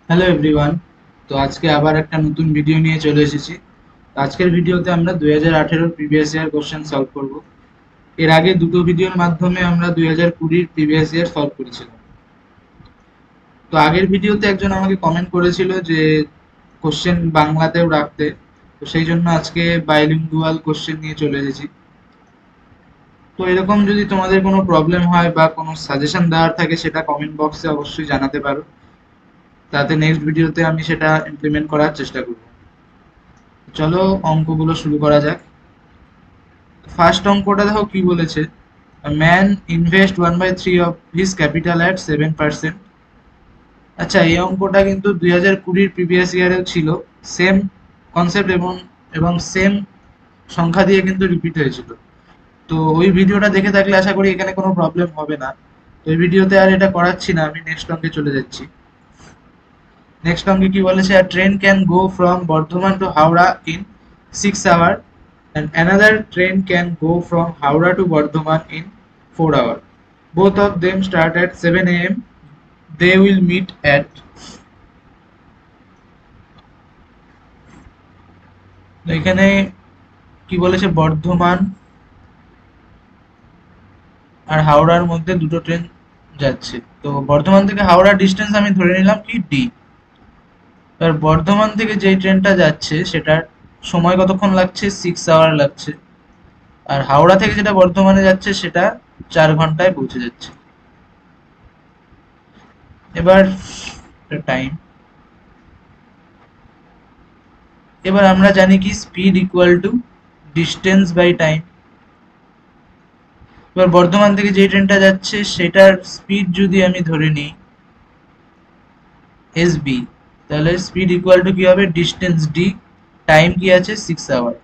Hello everyone. তো আজকে আবার একটা নতুন ভিডিও নিয়ে চলে এসেছি। আজকের ভিডিওতে আমরা 2018 প্রিভিয়াস ইয়ার কোশ্চেন সলভ করব। এর আগে দুটো ভিডিওর মাধ্যমে আমরা 2020 প্রিভিয়াস ইয়ার সলভ করেছিলাম। তো আগের ভিডিওতে একজন আমাকে কমেন্ট করেছিল যে কোশ্চেন বাংলাতেও রাখতে, তো সেই জন্য আজকে বাইলিঙ্গুয়াল কোশ্চেন নিয়ে চলে এসেছি। তো এরকম যদি তোমাদের কোনো প্রবলেম হয় বা কোনো সাজেশন দেওয়ার থাকে সেটা কমেন্ট বক্সে অবশ্যই জানাতে পারো, তাতে নেক্সট ভিডিওতে আমি সেটা ইমপ্লিমেন্ট করার চেষ্টা করব। চলো অঙ্কগুলো শুরু করা যাক। ফার্স্ট অঙ্কটা দেখো কি বলেছে, man invest 1/3 of his capital at 7%। আচ্ছা, এই অঙ্কটা কিন্তু 2020 প্রিভিয়াস ইয়ারেও ছিল, সেম কনসেপ্ট এবং সেম সংখ্যা দিয়ে কিন্তু রিপিট হয়েছিল। তো ওই ভিডিওটা দেখে থাকলে আশা করি এখানে কোনো প্রবলেম হবে না। তো এই ভিডিওতে আর এটা করাচ্ছি না, আমি নেক্সট অঙ্কে চলে যাচ্ছি। নেক্সট অঙ্কে কি বলেছে, a train can go from Bardhaman to Howrah in 6 hours and another train can go from Howrah to Bardhaman in 4 hours. Both of them start at 7 a.m. They will meet at, এখানে কি বলেছে, বর্ধমান আর হাওড়ার মধ্যে দুটো ট্রেন যাচ্ছে। তো বর্ধমান থেকে হাওড়ার ডিস্টেন্স আমি ধরে নিলাম কি ডি। এবার বর্ধমান থেকে যেই ট্রেনটা যাচ্ছে সেটার সময় কতক্ষণ লাগছে, 6 আওয়ার লাগছে। আর হাওড়া থেকে যেটা বর্ধমানে যাচ্ছে সেটা 4 ঘন্টায় পৌঁছে যাচ্ছে। এবার টাইম, এবার আমরা জানি কি speed equal to distance by time. এবার বর্ধমান থেকে যে ট্রেনটা যাচ্ছে সেটার স্পিড যদি আমি ধরে নিই এস বি, তাহলে স্পিড ইকুয়াল টু কি হবে, ডিস্টেন্স ডি, টাইম কি আছে 6 আওয়ার।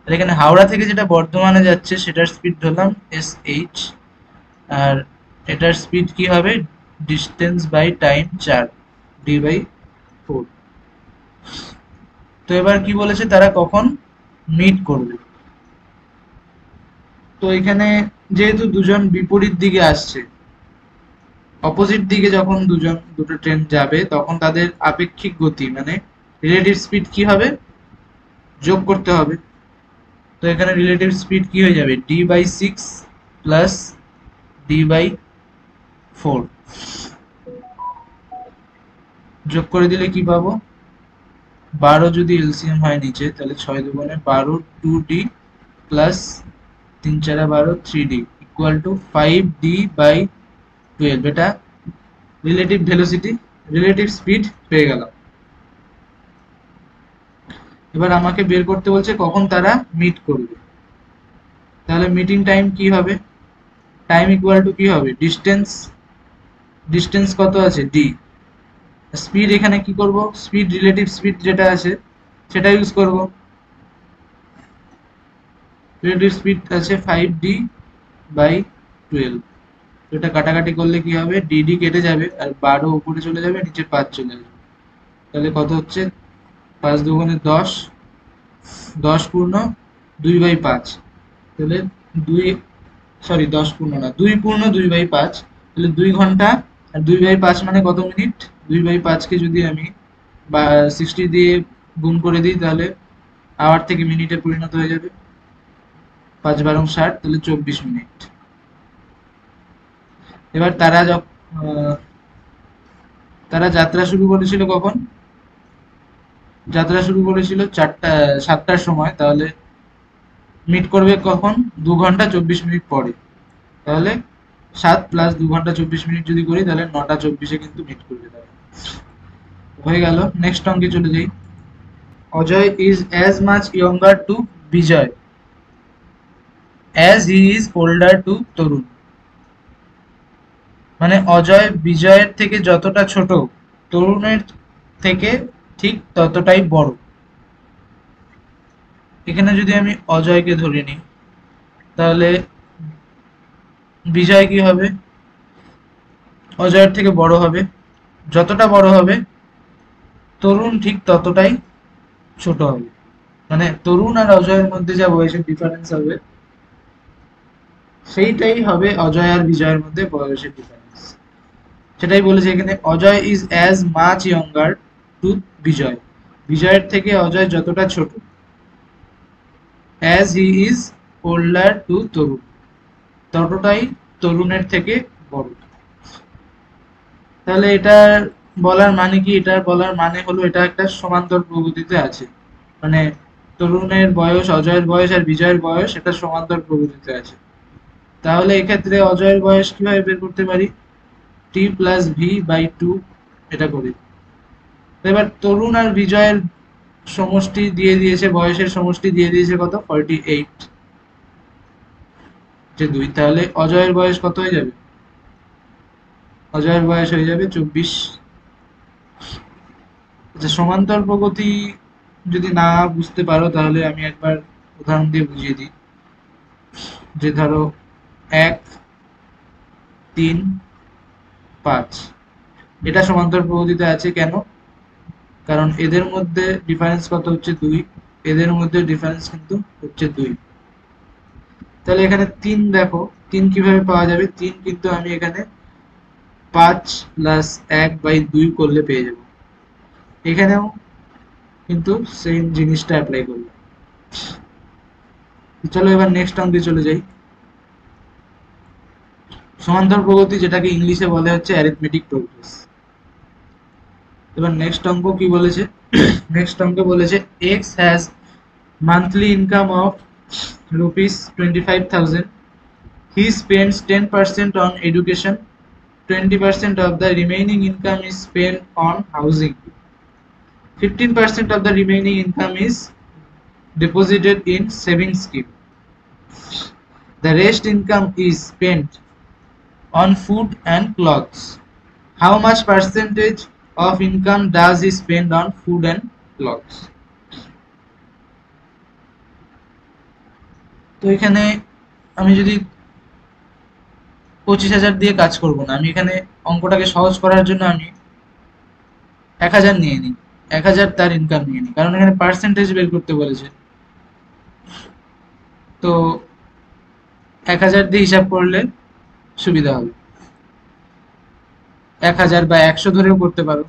আর এখানে হাওড়া থেকে যেটা বর্ধমানে যাচ্ছে সেটার স্পিড ধরলাম এস এইচ, আর এটার স্পিড কি হবে, ডিস্টেন্স বাই টাইম 4, d/4। তো এবার কি বলেছে, তারা কখন মিট করবে। তো এখানে যেহেতু দুজন বিপরীত দিকে আসছে, অপোজিট দিকে যখন দুটো ট্রেন যাবে তখন তাদের আপেক্ষিক গতি মানে রিলেটিভ স্পিড কি হবে, যোগ করতে হবে। তো এখানে রিলেটিভ স্পিড কি হয়ে যাবে, d/6 প্লাস d/4। যোগ করে দিলে কি পাবো, 12 যদি এলসিএম হয় নিচে তাহলে 6 × 2 = 12, 2d plus 3 × 4 = 12, 3d equal to 5d/12। এটা রিলেটিভ ভেলোসিটি, রিলেটিভ স্পিড পেয়ে গেলাম। এবার আমাকে বের করতে বলছে কখন তারা মিট করবে। তাহলে মিটিং টাইম কি হবে, টাইম ইকুয়াল টু কি হবে, ডিস্টেন্স, ডিস্টেন্স কত আছে ডি। স্পিড এখানে কি করব, স্পিড রিলেটিভ স্পিড যেটা আছে সেটা ইউজ করব। রিলেটিভ স্পিড আছে 5d/12। এটা কাটাকাটি করলে কি হবে, ডিডি কেটে যাবে আর 12 উপরে চলে যাবে, নিচে 5 চলে যাবে। তাহলে কত হচ্ছে, 5 × 2 = 10, 10 পূর্ণ 2/5। তাহলে 2, সরি 10 পূর্ণ না, 2 পূর্ণ 2/5। তাহলে 2 ঘন্টা, আর 2/5 মানে কত মিনিট, 2/5 কে যদি আমি 60 দিয়ে গুণ করে দিই তাহলে আওয়ার থেকে মিনিটে পরিণত হয়ে যাবে। 5 × 12 = 60, তাহলে 24 মিনিট। এবার তারা যাত্রা শুরু করেছিল কখন, যাত্রা শুরু করেছিল 7টার সময়, তাহলে মিট করবে কখন, 2 ঘন্টা 24 মিনিট পরে। তাহলে 7 প্লাস 2 ঘন্টা 24 মিনিট যদি করি তাহলে 9টা 24-এ কিন্তু মিট করবে তারা। হয়ে গেল। নেক্সট অঙ্কে চলে যাই। Ajay is as much younger to Bijoy as he is older to Tarun. মানে অজয় বিজয়ের থেকে যতটা ছোট, তরুণের থেকে ঠিক ততটাই বড়। এখানে যদি আমি অজয়কে ধরে নিই তাহলে বিজয় কি হবে, অজয়ের থেকে বড় হবে। যতটা বড় হবে তরুণ ঠিক ততটাই ছোট হবে। মানে তরুণ আর অজয়ের মধ্যে যা বয়সের ডিফারেন্স হবে সেইটাই হবে অজয় আর বিজয়ের মধ্যে বয়সের ডিফারেন্স। সেটাই বলেছে এখানে, Ajay is as much younger to Bijoy, বিজয়ের থেকে অজয় যতটা ছোট, as he is older to Tarun, ততটাই তরুণের থেকে বড়। তাহলে এটার বলার মানে কি? এটার বলার মানে হলো এটা একটা সমান্তর প্রগতিতে আছে, মানে তরুণের বয়স, অজয়ের বয়স আর বিজয়ের বয়স এটা সমান্তর প্রগতিতে আছে। তাহলে এক্ষেত্রে অজয়ের বয়স কিভাবে বের করতে পারি? টি প্লাস ভি বাই টু এটা করি। এবার তরুণ আর বিজয়ের সমষ্টি দিয়ে দিয়েছে, বয়সের সমষ্টি দিয়ে দিয়েছে কত? 48 যে 2, তাহলে অজয়ের বয়স কত হয়ে যাবে? অজয়ের বয়স হয়ে যাবে 24। আচ্ছা, সমান্তর প্রগতি যদি না বুঝতে পারো তাহলে আমি একবার উদাহরণ দিয়ে বুঝিয়ে দিই। যে ধরো 1, 3, 5 এটা সমান্তর প্রগতিতে আছে। কেন? কারণ এদের মধ্যে ডিফারেন্স কত হচ্ছে? 2, এদের মধ্যে ডিফারেন্স কিন্তু হচ্ছে 2। তাহলে এখানে 3 দেখো, 3 কিভাবে পাওয়া যাবে? 3 কিন্তু আমি এখানে 5 প্লাস 1/2 করলে পেয়ে যাব। এখানেও কিন্তু সেম জিনিসটা অ্যাপ্লাই করবে। চলো এবার নেক্সট অঙ্কে চলে যাই। সমান্তর প্রগতি যেটাকে ইংলিশে বলে হচ্ছে অ্যারিথমেটিক প্রোগ্রেস। এবার নেক্সট অঙ্ক কি বলেছে? নেক্সট অঙ্কে বলেছে x has monthly income of ₹25,000. He spends 10% on education, 20% of the remaining income is spent on housing, 15% of the remaining income is deposited in savings scheme. The rest income is spent on food and clothes. How much percentage of income does he spend on food and clothes? তো এখানে আমি যদি 25,000 দিয়ে কাজ করব না, আমি এখানে অঙ্কটাকে সহজ করার জন্য আমি 1,000 নিয়ে নিই, 1,000 তার ইনকাম নিয়ে নিই, কারণ এখানে পার্সেন্টেজ বের করতে বলেছে। তো 1,000 দিয়ে হিসাব করলে সুবিধা হবে, 1,000 বা 100 ধরেও করতে পারো।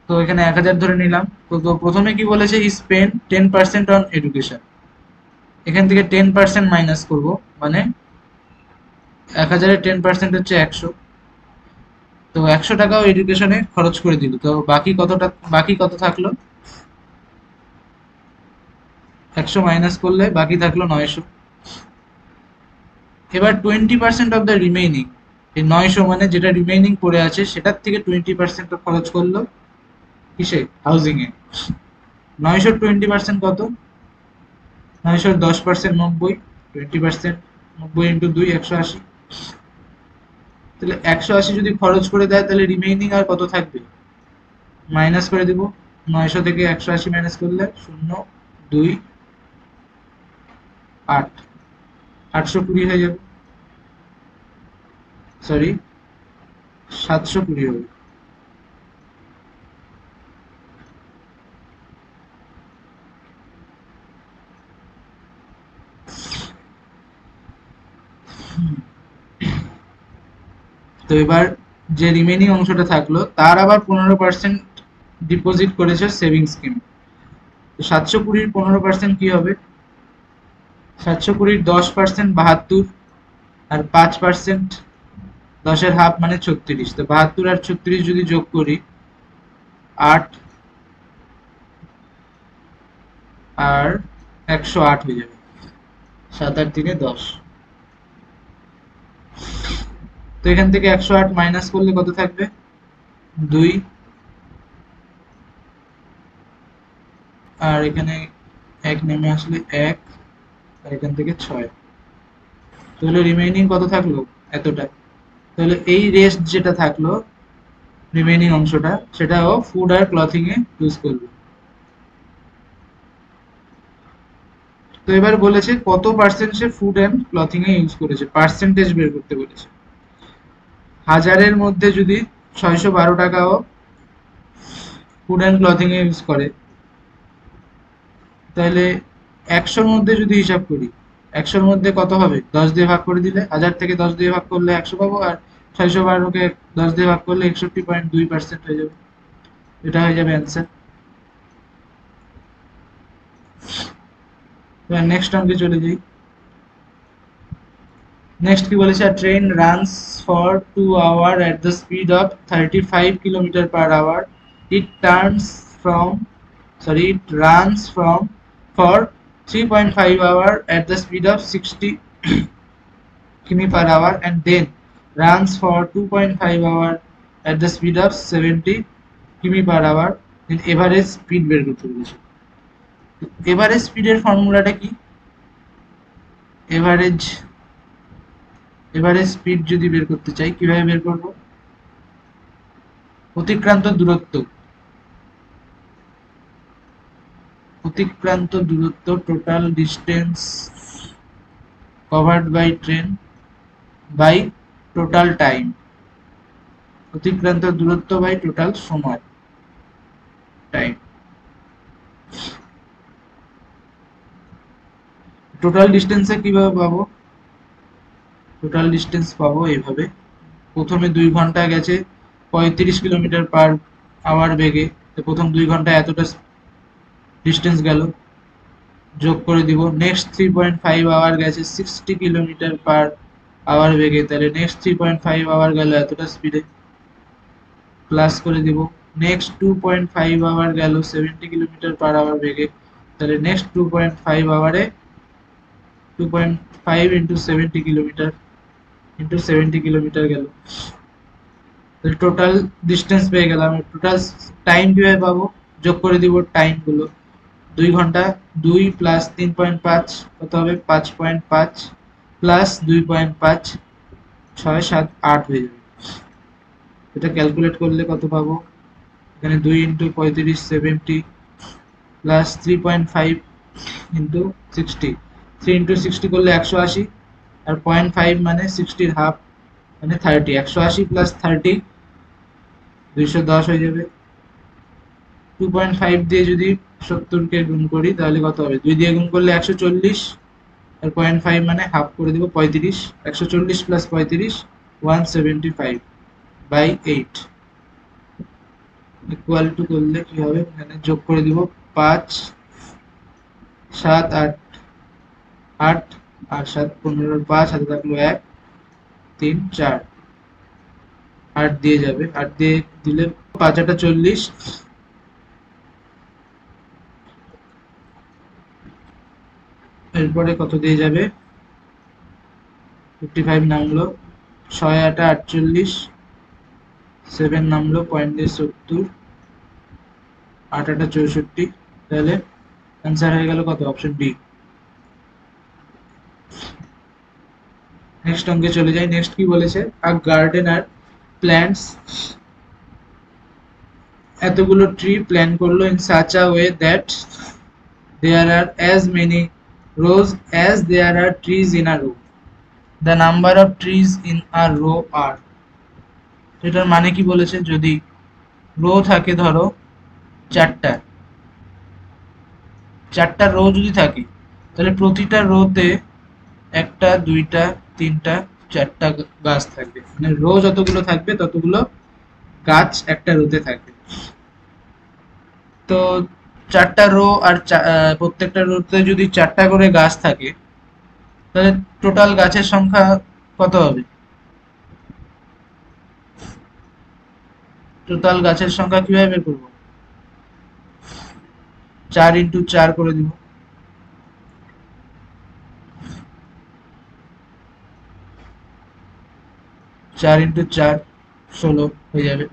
তো এখানে 1,000 ধরে নিলাম। তো প্রথমে কি বলেছে? হি স্পেন্ড 10% অন এডুকেশন, এখান থেকে 10% মাইনাস করব, মানে 1,000-এর 10% হচ্ছে 100। তো 100 টাকাও এডুকেশনে খরচ করে দিল। তো বাকি কত থাকলো? 100 মাইনাস করলে বাকি থাকলো 900। এবার 20% অফ দ্য রিমেইনিং, এই 900 মানে যেটা রিমেইনিং পড়ে আছে সেটার থেকে 20% খরচ করলো কিসে? হাউজিং এ। 900 20% কত? 900 10% 90, 20% 90 ইন্টু 2 180। তাহলে 180 যদি খরচ করে দেয় তাহলে রিমেইনিং আর কত থাকবে? মাইনাস করে দিব, 900 থেকে 180 মাইনাস করলে 0 2 8, 820 হয়ে যাবে, সরি 720 হবে। তো এবার যে রিমেইনিং অংশটা থাকলো তার আবার 15% ডিপোজিট করেছে সেভিংস স্কিম। তো 720-র 15% কি হবে? 720-র 10% 72, আর 5% 10-এর হাফ মানে 36। তো 72 আর 36 যদি যোগ করি 8 আর 108 হয়ে যাবে, 7 আর 3 10। তো এখান থেকে 108 মাইনাস করলে কত থাকবে? 2, আর এখানে 1 নেমে আসলে 1, আর এখান থেকে 6। তাহলে রিমেইনিং কত থাকলো? এতটা। তাহলে এই রেস্ট যেটা থাকলো রিমেইনিং অংশটা, সেটাও ফুড আর ক্লথিং এ ইউজ করবে। তো এবার বলেছে কত পার্সেন্ট সে ফুড এন্ড ক্লথিং এ ইউজ করেছে, পার্সেন্টেজ বের করতে বলেছে। 1000-এর মধ্যে যদি 612 টাকাও ফুড এন্ড ক্লথিং এ ইউজ করে, তাহলে 100-র মধ্যে যদি হিসাব করি, 100-র মধ্যে কত হবে? 10 দিয়ে ভাগ করে দিলে, 1000 থেকে 10 দিয়ে ভাগ করলে 100 পাবো, আর 612-কে 10 দিয়ে ভাগ করলে 61.2% হয়ে যাবে। এটা হয়ে যাবে অ্যান্সার। এবার নেক্সট অঙ্কে চলে যাই। নেক্সট কি বলেছে, a train runs for 2 hours at the speed of 35 kilometre per hour. It turns from it runs from for 3.5 hour at the speed of 60 km per hour and then runs for 2.5 hour at the speed of 70 km per hour. then average speed বের করতে বলেছে। Average স্পিডের ফর্মুলাটা কি? Average speed যদি বের করতে চাই কিভাবে বের করব? অতিক্রান্ত দূরত্ব total distance covered by train by total time. অতিক্রান্ত দূরত্ব বাই টোটাল সময়, টাইম। টোটাল ডিস্টেন্সে কিভাবে পাবো? টোটাল ডিস্টেন্স পাবো এইভাবে, প্রথমে 2 ঘন্টা গেছে 35 কিলোমিটার পার আওয়ার বেগে, তো প্রথম 2 ঘন্টায় এতটা ডিস্টেন্স গেল, যোগ করে দিব। নেক্সট 3.5 আওয়ার গেছে 60 কিলোমিটার পার আওয়ার বেগে, তাহলে নেক্সট 3.5 আওয়ার গেল এতটা স্পিডে, প্লাস করে দিব। নেক্সট 2.5 আওয়ার গেল 70 কিলোমিটার পার আওয়ার বেগে, তাহলে নেক্সট 2.5 আওয়ারে 2.5 ইন্টু 70 কিলোমিটার গেল, টোটাল ডিস্টেন্স পেয়ে গেলাম। টোটাল টাইম কিভাবে পাবো? যোগ করে দিব টাইম গুলো, 2 ঘন্টা 2 প্লাস 3.5 কত হবে? 5.5 প্লাস 2.5 6 7 8 হয়ে যাবে। এটা ক্যালকুলেট করলে কত পাবো? এখানে 2 ইন্টু 35 70 প্লাস 3.5 ইন্টু 60, 3 ইন্টু 60 করলে 180, আর 0.5 মানে 60 হাফ মানে 30, 180 প্লাস 30 210 হয়ে যাবে। 2.5 দিয়ে যদি 70 কে গুণ করি তাহলে কত হবে? 2 দিয়ে গুণ করলে 140, আর 0.5 মানে হাফ করে দিব 35, 140 প্লাস 35 175 বাই 8 ইকুয়াল টু করলে কি হবে? এখানে যোগ করে দিব 5 7 8 8 আর 7 15 5 হাতে থাকলো 1 3 4 8 দিয়ে যাবে, 8 দিয়ে দিলে 5 8 40, এরপরে কত দিয়ে যাবে? 55 নামলো, 6 8 48, 7 নামলো, পয়েন্ট দিয়ে 70, 8 8 64, তাহলে অ্যান্সার হয়ে গেল কত? Option D. নেক্সট অঙ্কে চলে যাই। নেক্সট কি বলেছে, আ গার্ডেনার প্ল্যান্টস এতগুলো ট্রি প্ল্যান করলো in such a way that there are as many rows as there are trees in a row, the number of trees in a row are. এটার মানে কি বলেছে, যদি rho থাকে ধরো 4টা, 4টা রো যদি থাকে তাহলে প্রতিটা রোতে 1টা 2টা 3টা 4টা গাছ থাকবে, মানে রো যতগুলো থাকবে ততগুলো গাছ একটা রোতে থাকবে। তো 4টা রো আর প্রত্যেকটা রোতে যদি 4টা করে গাছ থাকে তাহলে টোটাল গাছের সংখ্যা কত হবে? টোটাল গাছের সংখ্যা কিভাবে বের করবো? 4 ইন্টু 4 করে দিব, 4 ইন্টু 4 16 হয়ে যাবে।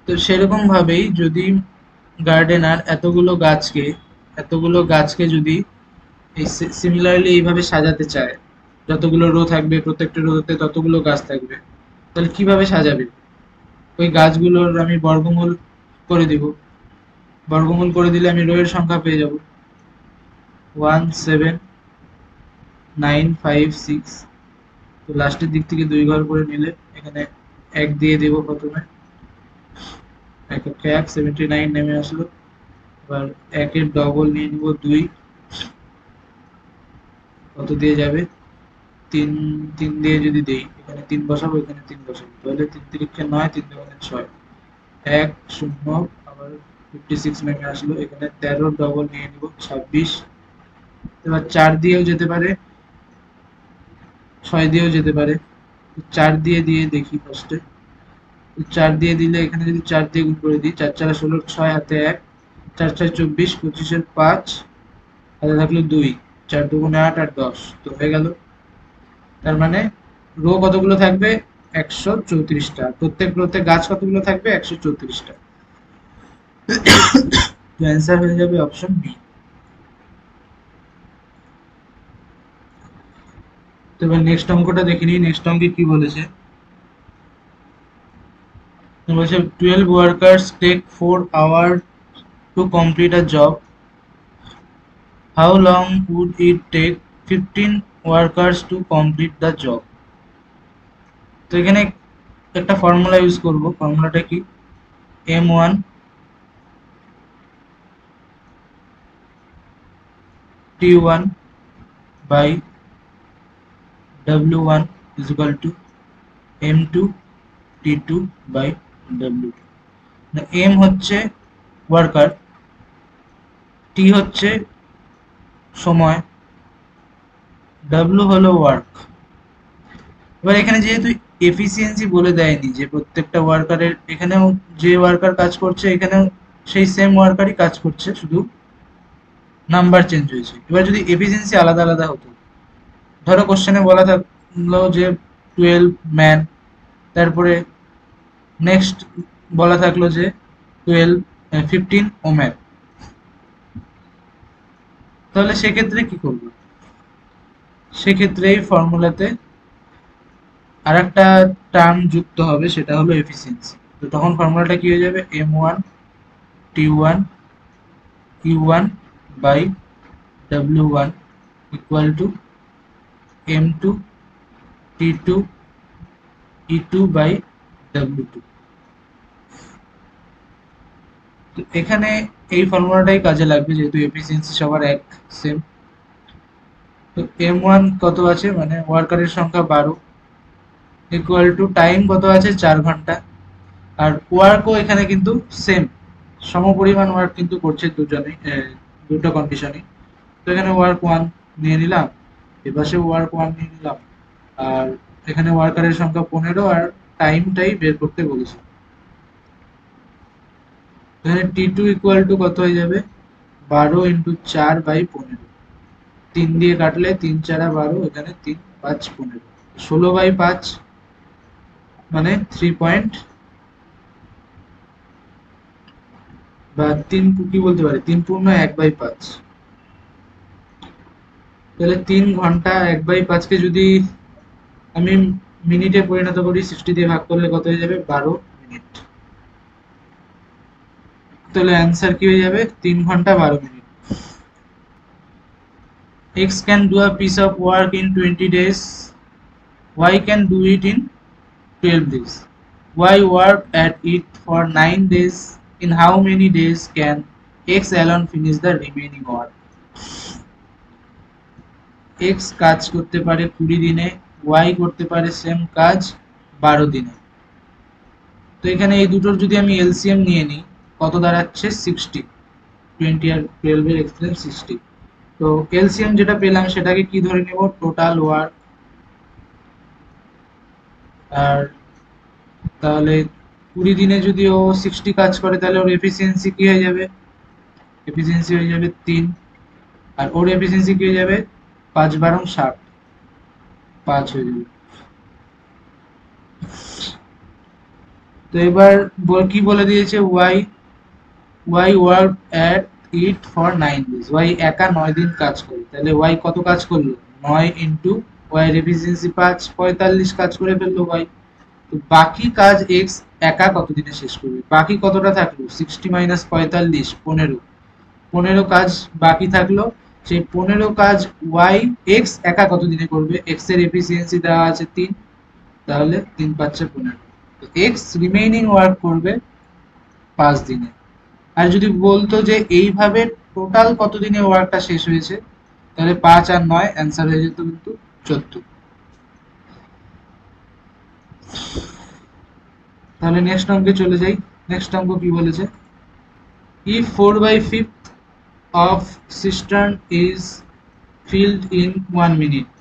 তো সেরকম ভাবেই যদি গার্ডেনার এতগুলো গাছকে যদি এই সিমিলারলি এইভাবে সাজাতে চায়, যতগুলো রো থাকবে প্রত্যেকটা রোতে ততগুলো গাছ থাকবে, তাহলে কিভাবে সাজাবে? ওই গাছগুলোর আমি বর্গমূল করে দিব, বর্গমূল করে দিলে আমি রো এর সংখ্যা পেয়ে যাব 1 7 9 5 6। তো লাস্টের দিক থেকে 2 ঘর করে নিলে এখানে 1 দিয়ে দেব, প্রথমে 1 79 নেমে আসলো, এবার 1 এর ডবল নিয়ে নিব 2, কত দিয়ে যাবে? তিন তিন দিয়ে যদি দেই, এখানে 3 বসাবো, এখানে 3 বসাবো, তাহলে 3 তিরিক্ষে 9, 3 দুগুণে 6, 1 0, আবার 56 নেমে আসলো, এখানে 13 ডবল নিয়ে নিব 26। এবার 4 দিয়েও যেতে পারে, 6 দিয়েও যেতে পারে। 4 দিয়ে দিয়ে দেখি ফার্স্টে। 4 দিয়ে দিলে এখানে যদি 4 দিয়ে গুণ করে দিই, 4 4 16, 6 হাতে 1, 4 4 24, 25 5, হাতে থাকলো 2, 4 দুগুণে 8 আর 10, তো হয়ে গেল। তার মানে রো কতগুলো থাকবে? 134টা। প্রত্যেক রোতে গাছ কতগুলো থাকবে? 134টা। তো অ্যান্সার হয়ে যাবে অপশন বি। তো এবার নেক্সট অঙ্কটা দেখে নিই, নেক্সট অঙ্কে কি বলেছে। বলছে 12 workers take 4 hours to complete a job. How long would it take 15 workers to complete the job? তো এখানে একটা ফর্মুলা ইউজ করব। ফর্মুলাটা কি? M1 T1 by W1 is equal to M2 T2 by W2। M হচ্ছে worker, টি হচ্ছে সময়, W হলো ওয়ার্ক। এবার এখানে যেহেতু এফিসিয়েন্সি বলে দেয়নি যে প্রত্যেকটা ওয়ার্কারের, এখানেও যে ওয়ার্কার কাজ করছে এখানেও সেই সেম ওয়ার্কারই কাজ করছে, শুধু নাম্বার চেঞ্জ হয়েছে। এবার যদি এফিসিয়েন্সি আলাদা আলাদা হতো, ধরো কোশ্চেনে বলা থাকলো যে 12 ম্যান, তারপরে নেক্সট বলা থাকলো যে 15 ওম্যান, তাহলে সেক্ষেত্রে কি করবো? সেক্ষেত্রে এই ফর্মুলাতে আর একটা টার্ম যুক্ত হবে, সেটা হলো এফিসিয়েন্সি। তো তখন ফর্মুলাটা কি হয়ে যাবে? M1 T1 E1 by W1 equal to M2 T2 E2 by W2। তো এখানে এই ফর্মুলাটাই কাজে লাগবে, যেহেতু এফিসিয়েন্সি সবার এক সেম। তো M1 কত আছে, মানে ওয়ার্কারের সংখ্যা 12, ইকুয়াল টু টাইম কত আছে? 4 ঘন্টা। আর ওয়ার্কও এখানে কিন্তু সেম, সমপরিমাণ ওয়ার্ক কিন্তু করছে দুজনেই, দুটো কন্ডিশনই। তো এখানে ওয়ার্ক 1 নিয়ে নিলাম, এপাশে ওয়ার্ক 1 নিয়ে নিলাম, আর এখানে ওয়ার্কারের সংখ্যা 15 আর টাইমটাই বের করতে বলেছে। এখানে T2 ইকুয়াল টু কত হয়ে যাবে? 12 ইন্টু 4 বাই 15, 3 দিয়ে কাটলে 3 4 12, এখানে 3 5 15, 16 বাই 5 মানে 3 পয়েন্ট, বা 3 কি বলতে পারি, 3 পূর্ণ 1 বাই 5। তাহলে 3 ঘন্টা 1 বাই 5 কে যদি আমি মিনিটে পরিণত করি, 60 দিয়ে ভাগ করলে কত হয়ে যাবে? 12 মিনিট। তাহলে অ্যান্সার কি হয়ে যাবে? 3 ঘন্টা 12 minute. X can do a piece of work in 20 days, Y can do it in 12 days. Y work at it for 9 days. In how many days can X alone finish the remaining work? X কাজ করতে পারে 20 দিনে, Y করতে পারে same কাজ 12 দিনে। তো এখানে এই দুটোর যদি আমি এলসিএম নিয়ে নিই, কত দাঁড়াচ্ছে? 60। 20 আর 12 এর এক্সট্রেম 60। তো এলসিএম যেটা পেলাম সেটাকে কি ধরে নেব? Total work. আর তাহলে 20 দিনে যদি ও 60 কাজ করে, তাহলে ওর এফিসিয়েন্সি কি হয়ে যাবে? এফিসিয়েন্সি হয়ে যাবে 3। আর ওর এফিসিয়েন্সি কি হয়ে যাবে? 5 12 60, 5 হয়ে যাবে। তো এবার কি বলে দিয়েছে? Y work at it for 9 days। Y একা 9 দিন কাজ করে, তাহলে ওয়াই কত কাজ করলো? 9 ইন্টু ওয়াই এর এফিসিয়েন্সি 5, 45 কাজ করে ফেললো ওয়াই। তো বাকি কাজ এক্স একা কত দিনে শেষ করবে? বাকি কতটা থাকলো? 60 মাইনাস 45, 15। 15 কাজ বাকি থাকলো, সেই 15 কাজ ওয়াই এক্স একা কত দিনে করবে? এক্স এর এফিসিয়েন্সি দেওয়া আছে 3, তাহলে 3 5 15। তো এক্স রিমেইনিং ওয়ার্ক করবে 5 দিনে। আর যদি বলতো যে এইভাবে টোটাল কত দিনে ওয়ার্কটা শেষ হয়েছে, তাহলে 5 আর 9 অ্যান্সার হয়ে যেত কিন্তু 14। তাহলে নেক্সট অঙ্কে চলে যাই। নেক্সট অঙ্ক কি বলেছে, if 4/5 of cistern is filled in 1 minute,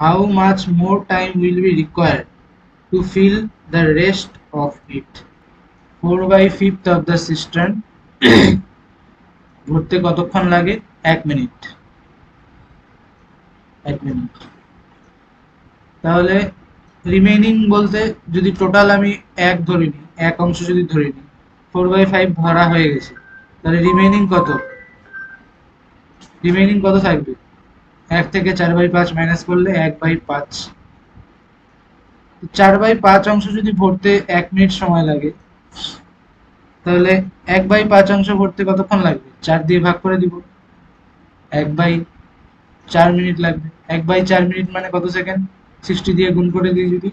how much more time will be required to fill the rest of it? 4/5 of the cistern ভরতে কতক্ষণ লাগে? 1 মিনিট। 1 মিনিট। তাহলে রিমেইনিং বলতে যদি টোটাল আমি এক ধরে নিই, এক অংশ যদি ধরে নিই, 4/5 ভরা হয়ে গেছে, তাহলে রিমেইনিং কত? রিমেইনিং কত থাকবে? 1 থেকে 4/5 মাইনাস করলে 1/5। 4/5 অংশ যদি ভরতে 1 মিনিট সময় লাগে, তাহলে 1/5 অংশ ভরতে কতক্ষণ লাগবে? 4 দিয়ে ভাগ করে দিব, 1/4 মিনিট লাগবে। 1/4 মিনিট মানে কত সেকেন্ড? 60 দিয়ে গুণ করে দিই যদি,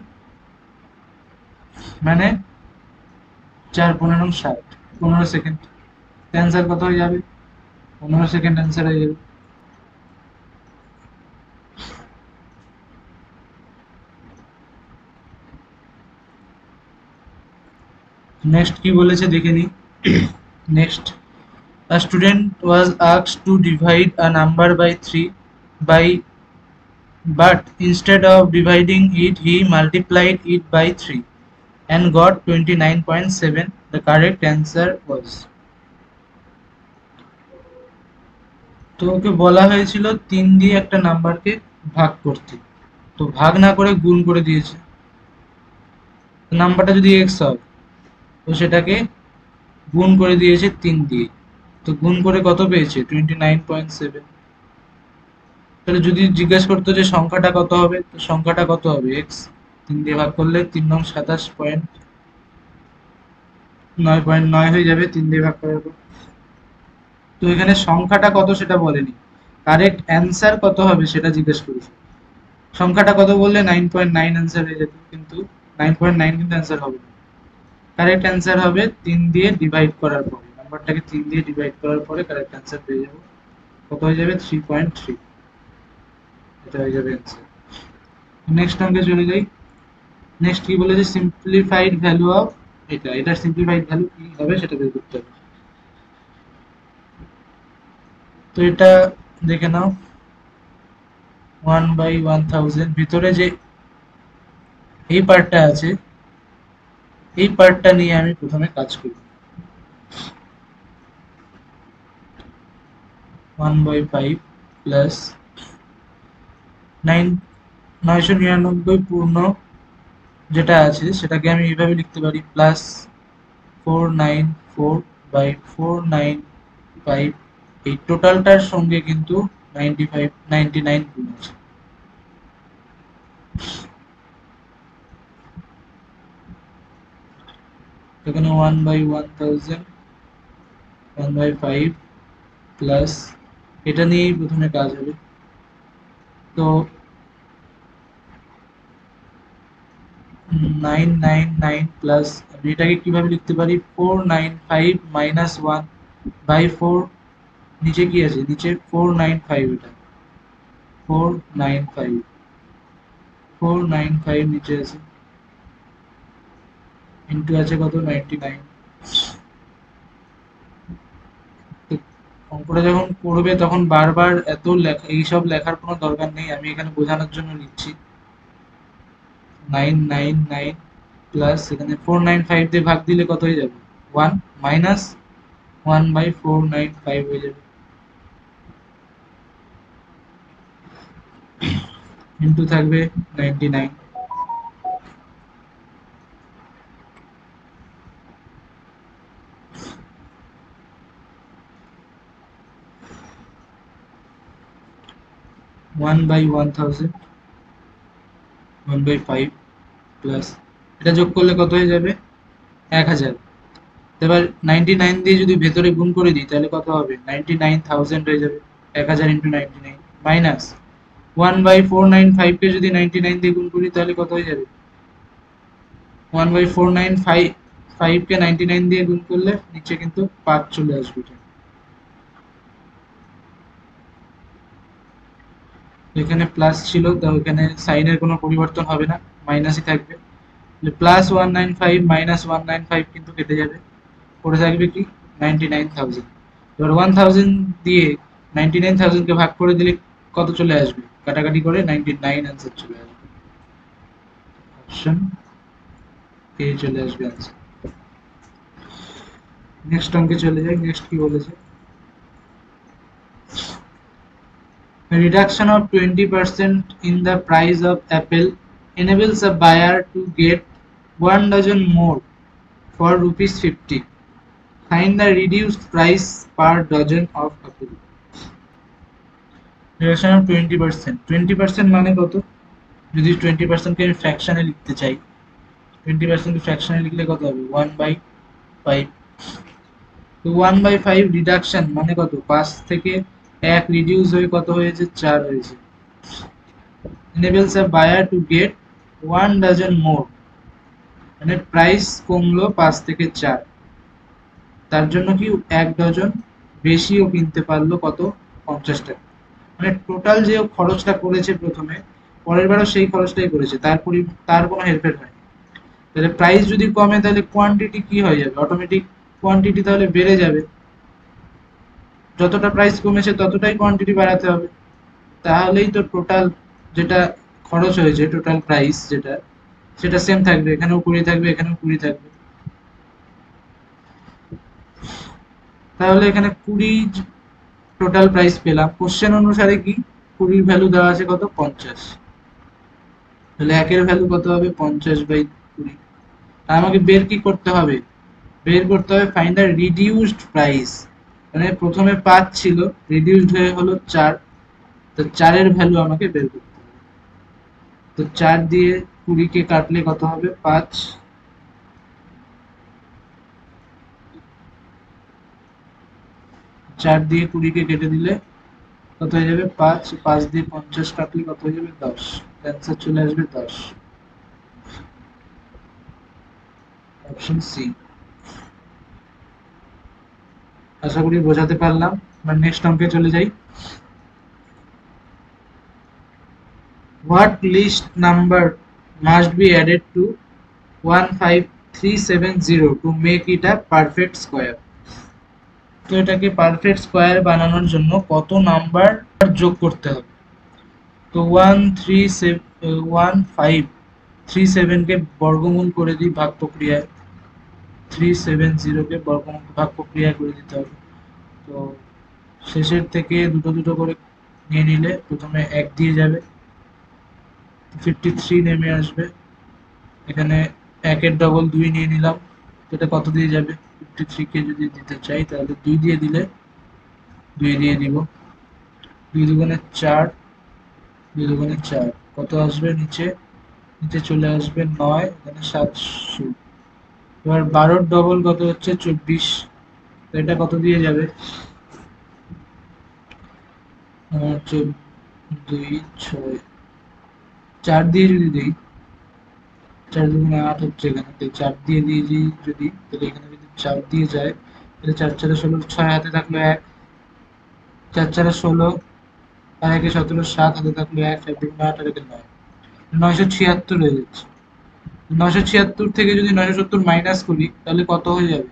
মানে 4×15 = 60, 15 সেকেন্ড। অ্যান্সার কত হয়ে যাবে? 15 সেকেন্ড অ্যান্সার হয়ে যাবে। নেক্সট কি বলেছে দেখে নিই। Next, a student was asked to divide a number by 3 by but instead of dividing it he multiplied it by 3 and got 29.7. The correct answer was, তো ওকে বলা হয়েছিল 3 দিয়ে একটা নাম্বারকে ভাগ করতে, তো ভাগ না করে গুণ করে দিয়েছে। নাম্বারটা যদি x হয় তো সেটাকে গুণ করে দিয়েছে 3 দিয়ে, তো গুণ করে কত পেয়েছে? 29.7। তাহলে যদি জিজ্ঞেস করতো যে সংখ্যাটা কত হবে, তো সংখ্যাটা কত হবে? x। 3 দিয়ে ভাগ করলে 3×27.9 হয়ে যাবে 3 দিয়ে ভাগ করার পর। তো এখানে সংখ্যাটা কত সেটা বলেনি, কারেক্ট অ্যান্সার কত হবে সেটা জিজ্ঞেস করেছে। সংখ্যাটা কত বললে 9.9 অ্যান্সার হয়ে যেত, কিন্তু 9.9 কিন্তু অ্যান্সার হবে না। কারেক্ট অ্যান্সার হবে 3 দিয়ে ডিভাইড করার পরে, নাম্বারটাকে 3 দিয়ে ডিভাইড করার পরে কারেক্ট অ্যান্সার পেয়ে যাবো। কত হয়ে যাবে? 3.3। এটা হয়ে যাবে অ্যান্সার। নেক্সট অঙ্কে চলে যাই। নেক্সট কি বলেছে, সিম্পলিফাইড ভ্যালু অফ এটার সিম্পলিফাইড ভ্যালু কি হবে সেটা বের করতে হবে। তো এটা দেখে নাও, 1/1000 ভিতরে যে এই পার্টটা আছে, এই পার্টটা নিয়ে আমি প্রথমে কাজ করি। 1/5 প্লাস 999 পূর্ণ যেটা আছে সেটাকে আমি এইভাবে লিখতে পারি, প্লাস 494/495। এই টোটালটার সঙ্গে কিন্তু 99 গুণ আছে। এখানে 1/1000, 1/5 প্লাস এটা নিয়েই প্রথমে কাজ হবে। তো 999 প্লাস আমি এটাকে কিভাবে লিখতে পারি, 495 মাইনাস 1/4। নিচে কি আছে? নিচে 495, এটা 495, 495 নিচে আছে, ইন্টু আছে কত? 99। অঙ্কটা যখন করবে তখন বারবার এত লেখা, এইসব লেখার কোনো দরকার নেই, আমি এখানে বোঝানোর জন্য লিখছি। 999 প্লাস এখানে 495 দিয়ে ভাগ দিলে কত হয়ে যাবে? 1 মাইনাস 1/495 হয়ে যাবে, ইন্টু থাকবে 99। 1/1000, 1/5 প্লাস এটা যোগ করলে কত হয়ে যাবে? 1000। এবার 99 দিয়ে যদি ভেতরে গুণ করে দিই তাহলে কত হবে? 99,000 হয়ে যাবে। 1000 ইন্টু 99 মাইনাস 1/495 কে যদি 99 দিয়ে গুণ করি তাহলে কত হয়ে যাবে? 1/495 কে 99 দিয়ে গুণ করলে নিচে কিন্তু 5 চলে আসবে। এখানে প্লাস ছিল, তো এখানে সাইনের কোনো পরিবর্তন হবে না, মাইনাসই থাকবে। +195 -195 কিন্তু কেটে যাবে, পড়ে থাকবে কি 99,000। এবার 1000 দিয়ে 99,000 কে ভাগ করে দিলে কত চলে আসবে, কাটাকাটি করে 99 आंसर চলে আসবে। অপশন এ চলে আসবে आंसर। নেক্সট অঙ্কে চলে যাই। নেক্সট কি বলেছে, reduction of 20% in the price of apple enables a buyer to get 1 dozen more for rupees 50. Find the reduced price per dozen of apple. Reduction of 20%, 20% মানে কত, যদি 20% কে আমি ফ্র্যাকশনে লিখতে চাই, 20% কে ফ্র্যাকশনে লিখলে কত হবে 1/5। তো 1/5 রিডাকশন মানে কত, 5 থেকে 1 রিডিউস হয়ে কত হয়েছে 4 হয়েছে। enables a buyer to get 1 dozen more, মানে প্রাইস কমলো 5 থেকে 4, তার জন্য কি 1 ডজন বেশিও কিনতে পারলো কত, 50 টাকা। মানে টোটাল যে খরচটা করেছে প্রথমে, পরের বারও সেই খরচটাই করেছে, তার কোনো হেরফের হয়নি। তাহলে প্রাইস যদি কমে তাহলে কোয়ান্টিটি কি হয়ে যাবে, অটোমেটিক কোয়ান্টিটি তাহলে বেড়ে যাবে, যতটা প্রাইস কমেছে ততটাই কোয়ান্টিটি বাড়াতে হবে, তাহলেই তো টোটাল যেটা খরচ হয়েছে, টোটাল প্রাইস যেটা, সেটা সেম থাকবে, এখানেও 20 থাকবে, এখানেও 20 থাকবে। তাহলে এখানে 20 টোটাল প্রাইস পেলাম। কোশ্চেন অনুসারে কি 20 ভ্যালু দেওয়া আছে কত, 50। তাহলে একের ভ্যালু কত হবে 50/20। আর আমাকে বের কি করতে হবে, বের করতে হবে ফাইন্ড দ্য রিডিউসড প্রাইস, মানে প্রথমে 5 ছিল, রিডিউসড হয়ে হলো 4, তো 4 এর ভ্যালু আমাকে বের করতে হবে। তো 4 দিয়ে 20 কে কাটলে কত হবে 5, 4 দিয়ে 20 কে কেটে দিলে কত হয়ে যাবে 5, 5 দিয়ে 50 কাটলে কত হয়ে যাবে 10, অ্যান্সার চলে আসবে 10। Option C. আশা করি বোঝাতে পারলাম। এবার নেক্সট অঙ্কে চলে যাই। What list number must be added to 15370 to make it a perfect square? তো এটাকে পারফেক্ট স্কোয়ার বানানোর জন্য কত নাম্বার যোগ করতে হবে। তো 1537 কে বর্গমূল করে দিই ভাগ প্রক্রিয়ায়, 370 কে বর্গমূল ভাগ প্রক্রিয়ায় করে দিতে হবে। তো শেষের থেকে দুটো দুটো করে নিয়ে নিলে প্রথমে 1 দিয়ে যাবে, 53 নেমে আসবে, এখানে 1 এর ডবল 2 নিয়ে নিলাম, তো এটা কত দিয়ে যাবে, 53 কে যদি দিতে চাই তাহলে 2 দিয়ে দিলে 2 দিয়ে দিব, 2 দুগুণে 4, 2 দুগুণে 4 কত আসবে, নিচে নিচে চলে আসবে 9, এখানে 700। এবার 12 ডবল কত হচ্ছে 24, তো এটা কত দিয়ে যাবে, 2 6, 4 দিয়ে যদি দিই, 4 দুগুণে 8 হচ্ছে, এখানে 4 দিয়ে দিয়ে দিই যদি, তাহলে এখানে যদি 4 দিয়ে যায় তাহলে 4 4 16, 6 হাতে থাকলো 1, 4 4 16, আর 1 17, 7 হাতে থাকলো 1, 4 দুগুণে 8 আর 1 9, 976 হয়ে যাচ্ছে। 976 থেকে যদি 970 মাইনাস করি তাহলে কত হয়ে যাবে,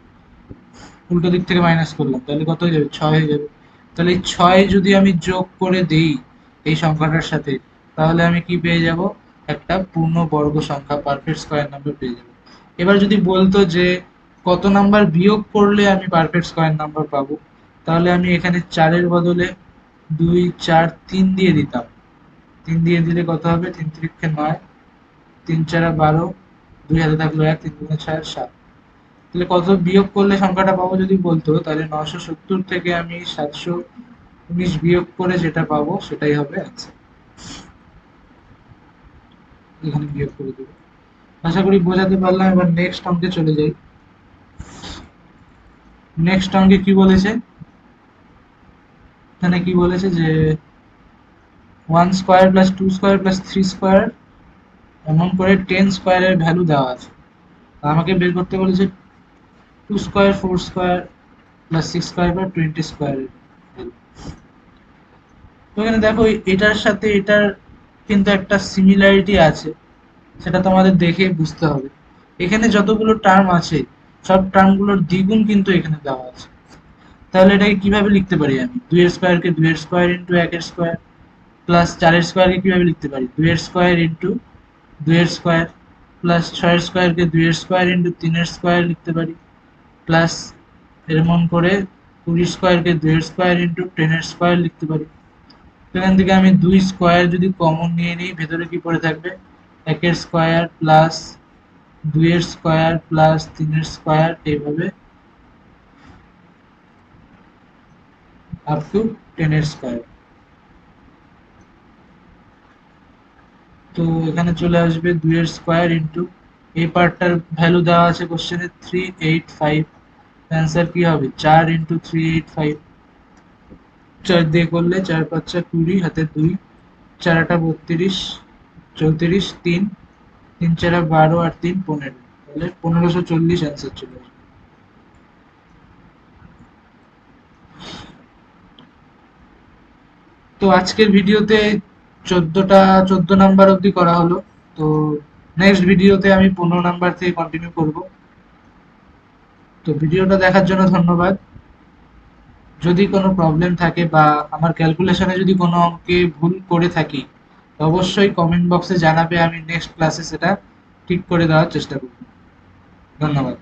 উল্টো দিক থেকে মাইনাস করলাম তাহলে কত হয়ে যাবে 6 হয়ে যাবে। তাহলে এই 6 যদি আমি যোগ করে দেই এই সংখ্যাটার সাথে, তাহলে আমি কি পেয়ে যাব, একটা পূর্ণবর্গ সংখ্যা, পারফেক্ট স্কয়ার নাম্বার পেয়ে যাব। এবার যদি বলতো যে কত নাম্বার বিয়োগ করলে আমি পারফেক্ট স্কয়ার নাম্বার পাবো, তাহলে আমি এখানে 4 এর বদলে 2 4 3 দিয়ে দিতাম, 3 দিয়ে দিলে কত হবে, 3 3 9, 3 4 12, 2 হাতে থাকলো 1, 3 2 6 7, তাহলে কত বিয়োগ করলে সংখ্যাটা পাবো যদি বলতো, তাহলে 970 থেকে আমি 719 বিয়োগ করে যেটা পাবো সেটাই হবে অ্যান্সার। এখানে বিয়োগ করে দেবো। আশা করি বোঝাতে পারলাম। এবার নেক্সট অঙ্কে চলে যাই। নেক্সট অঙ্কে কি বলেছে, এখানে কি বলেছে যে 1 square plus 2 square plus 3 square এমন করে 10 স্কয়ারের ভ্যালু দেওয়া আছে, আমাকে বের করতে বলেছে 2 স্কয়ার 4 স্কয়ার প্লাস 6 স্কয়ার বা 20 স্কয়ারের ভ্যালু। তো এখানে দেখো এটার সাথে এটার কিন্তু একটা সিমিলারিটি আছে, সেটা তোমাদের দেখে বুঝতে হবে। এখানে যতগুলো টার্ম আছে সব টার্মগুলোর দ্বিগুণ কিন্তু এখানে দেওয়া আছে। তাহলে এটাকে কিভাবে লিখতে পারি আমি? 2 এর স্কয়ারকে 2 এর স্কয়ার ইনটু 1 এর স্কয়ার প্লাস 4 এর স্কয়ারকে কিভাবে লিখতে পারি? 2 এর স্কয়ার ইনটু 2 এর স্কয়ার প্লাস 6 এর স্কয়ারকে 2 এর স্কয়ার ইনটু 3 এর স্কয়ার লিখতে পারি প্লাস এরকম করে 20 স্কয়ারকে 2 এর স্কয়ার ইনটু 10 এর স্কয়ার লিখতে পারি। এখান থেকে আমি 2 স্কয়ার যদি কমন নিয়ে নিই, ভেতরে কি পড়ে থাকবে? 1 এর স্কয়ার প্লাস 2 এর স্কয়ার প্লাস 3 এর স্কয়ার, এইভাবে আপ টু 10 এর স্কয়ার। তো এখানে চলে আসবে 2 এর স্কয়ার ইনটু, এই পার্টটার ভ্যালু দেওয়া আছে কোশ্চেনে 385। অ্যান্সার কি হবে? 4 ইনটু 385। 4 দিয়ে করলে 4 5 20, হাতে 2, 4 8 32, 34, 3 3 4 12 আর 3 15, তাহলে 1540 অ্যান্সার চলে আসবে। তো আজকের ভিডিওতে 14 নাম্বার অবধি করা হলো। তো নেক্সট ভিডিওতে আমি 15 নাম্বার থেকে কন্টিনিউ করব। তো ভিডিওটা দেখার জন্য ধন্যবাদ। যদি কোনো প্রবলেম থাকে বা আমার ক্যালকুলেশনে যদি কোনো অঙ্কে ভুল করে থাকি, তো অবশ্যই কমেন্ট বক্সে জানাবে, আমি নেক্সট ক্লাসে সেটা ঠিক করে দেওয়ার চেষ্টা করব। ধন্যবাদ।